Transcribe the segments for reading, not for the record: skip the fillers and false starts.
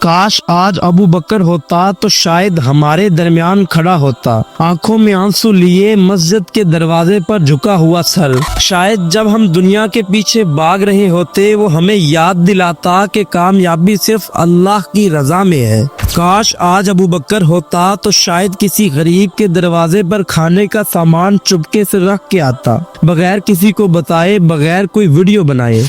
کاش آج ابو بکر ہوتا تو شاید ہمارے درمیان کھڑا ہوتا، آنکھوں میں آنسو لیے مسجد کے دروازے پر جھکا ہوا سر۔ شاید جب ہم دنیا کے پیچھے بھاگ رہے ہوتے وہ ہمیں یاد دلاتا کہ کامیابی صرف اللہ کی رضا میں ہے۔ کاش آج ابو بکر ہوتا تو شاید کسی غریب کے دروازے پر کھانے کا سامان چپکے سے رکھ کے آتا، بغیر کسی کو بتائے، بغیر کوئی ویڈیو بنائے۔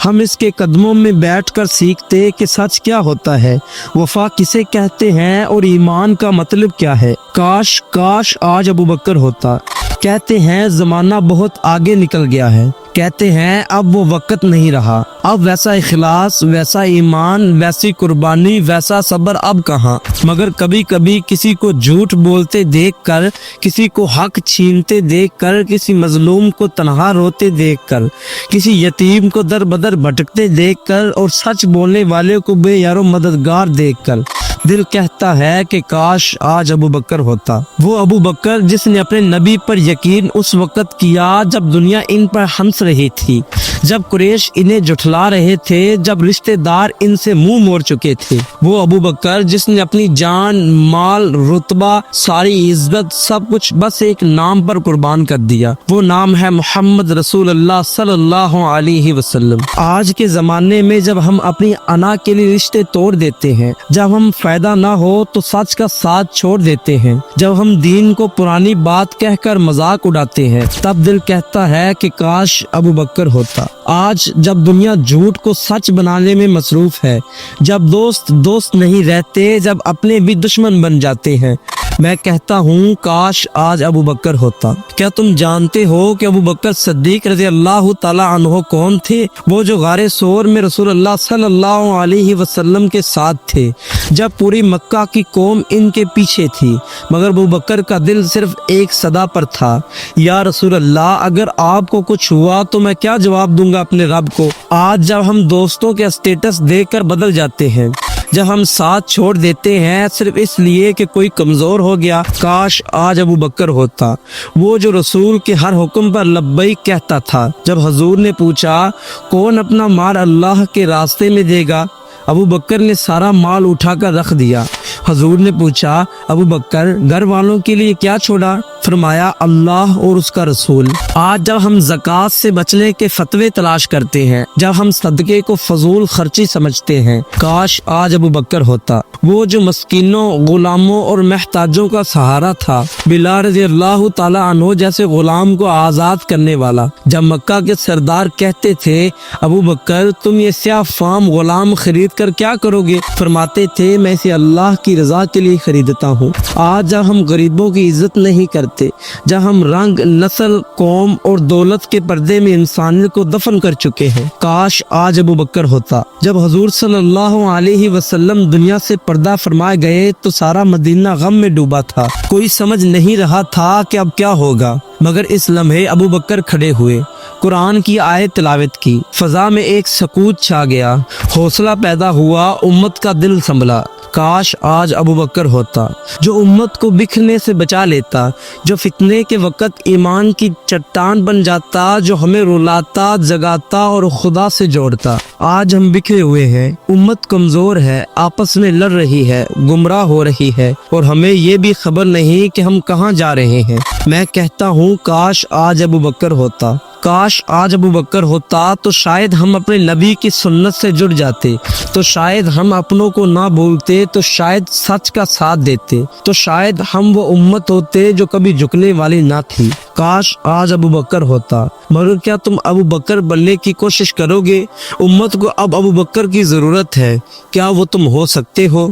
ہم اس کے قدموں میں بیٹھ کر سیکھتے کہ سچ کیا ہوتا ہے، وفا کسے کہتے ہیں اور ایمان کا مطلب کیا ہے۔ کاش آج ابو بکر ہوتا۔ کہتے ہیں زمانہ بہت آگے نکل گیا ہے، کہتے ہیں اب وہ وقت نہیں رہا، اب ویسا اخلاص، ویسا ایمان، ویسی قربانی، ویسا صبر اب کہاں۔ مگر کبھی کبھی کسی کو جھوٹ بولتے دیکھ کر، کسی کو حق چھینتے دیکھ کر، کسی مظلوم کو تنہا روتے دیکھ کر، کسی یتیم کو در بدر بھٹکتے دیکھ کر، اور سچ بولنے والے کو بے یار و مددگار دیکھ کر دل کہتا ہے کہ کاش آج ابو بکر ہوتا۔ وہ ابو بکر جس نے اپنے نبی پر یقین اس وقت کیا جب دنیا ان پر ہنس رہی تھی، جب قریش انہیں جھٹلا رہے تھے، جب رشتہ دار ان سے منہ موڑ چکے تھے۔ وہ ابو بکر جس نے اپنی جان، مال، رتبہ، ساری عزت، سب کچھ بس ایک نام پر قربان کر دیا۔ وہ نام ہے محمد رسول اللہ صلی اللہ علیہ وسلم۔ آج کے زمانے میں جب ہم اپنی انا کے لیے رشتے توڑ دیتے ہیں، جب ہم فائدہ نہ ہو تو سچ کا ساتھ چھوڑ دیتے ہیں، جب ہم دین کو پرانی بات کہہ کر مذاق اڑاتے ہیں، تب دل کہتا ہے کہ کاش ابو بکر ہوتا۔ آج جب دنیا جھوٹ کو سچ بنانے میں مصروف ہے، جب دوست نہیں رہتے، جب اپنے بھی دشمن بن جاتے ہیں، میں کہتا ہوں کاش آج ابو بکر ہوتا۔ کیا تم جانتے ہو کہ ابو بکر صدیق رضی اللہ تعالی عنہ کون تھے؟ وہ جو غار ثور میں رسول اللہ صلی اللہ علیہ وسلم کے ساتھ تھے، جب پوری مکہ کی قوم ان کے پیچھے تھی، مگر ابو بکر کا دل صرف ایک صدا پر تھا، یا رسول اللہ اگر آپ کو کچھ ہوا تو میں کیا جواب دوں گا اپنے رب کو۔ آج جب ہم دوستوں کے اسٹیٹس دیکھ کر بدل جاتے ہیں، جب ہم ساتھ چھوڑ دیتے ہیں صرف اس لیے کہ کوئی کمزور ہو گیا، کاش آج ابو بکر ہوتا۔ وہ جو رسول کے ہر حکم پر لبیک کہتا تھا۔ جب حضور نے پوچھا کون اپنا مال اللہ کے راستے میں دے گا، ابو بکر نے سارا مال اٹھا کر رکھ دیا۔ حضور نے پوچھا ابو بکر گھر والوں کے لیے کیا چھوڑا؟ فرمایا اللہ اور اس کا رسول۔ آج جب ہم زکوٰۃ سے بچنے کے فتوے تلاش کرتے ہیں، جب ہم صدقے کو فضول خرچی سمجھتے ہیں، کاش آج ابو بکر ہوتا۔ وہ جو مسکینوں، غلاموں اور محتاجوں کا سہارا تھا، بلال رضی اللہ تعالی عنہ جیسے غلام کو آزاد کرنے والا۔ جب مکہ کے سردار کہتے تھے ابو بکر تم یہ سیاہ فام غلام خرید کر کیا کرو گے؟ فرماتے تھے میں اسے اللہ کی رضا کے لیے خریدتا ہوں۔ آج جب ہم غریبوں کی عزت نہیں کرتے، جب ہم رنگ، نسل، قوم اور دولت کے پردے میں انسانیت کو دفن کر چکے ہیں، کاش آج ابو بکر ہوتا۔ جب حضور صلی اللہ علیہ وسلم دنیا سے پردہ فرمائے گئے تو سارا مدینہ غم میں ڈوبا تھا، کوئی سمجھ نہیں رہا تھا کہ اب کیا ہوگا، مگر اس لمحے ابو بکر کھڑے ہوئے، قرآن کی آیت تلاوت کی، فضا میں ایک سکوت چھا گیا، حوصلہ پیدا ہوا، امت کا دل سنبھلا۔ کاش آج ابو بکر ہوتا، جو امت کو بکھرنے سے بچا لیتا، جو فتنے کے وقت ایمان کی چٹان بن جاتا، جو ہمیں رلاتا، جگاتا اور خدا سے جوڑتا۔ آج ہم بکھرے ہوئے ہیں، امت کمزور ہے، آپس میں لڑ رہی ہے، گمراہ ہو رہی ہے، اور ہمیں یہ بھی خبر نہیں کہ ہم کہاں جا رہے ہیں۔ میں کہتا ہوں کاش آج ابو بکر ہوتا۔ کاش آج ابو بکر ہوتا تو شاید ہم اپنے نبی کی سنت سے جڑ جاتے، تو شاید ہم اپنوں کو نہ بھولتے، تو شاید سچ کا ساتھ دیتے، تو شاید ہم وہ امت ہوتے جو کبھی جھکنے والی نہ تھی۔ کاش آج ابو بکر ہوتا۔ مگر کیا تم ابو بکر بننے کی کوشش کرو گے؟ امت کو اب ابو بکر کی ضرورت ہے، کیا وہ تم ہو سکتے ہو؟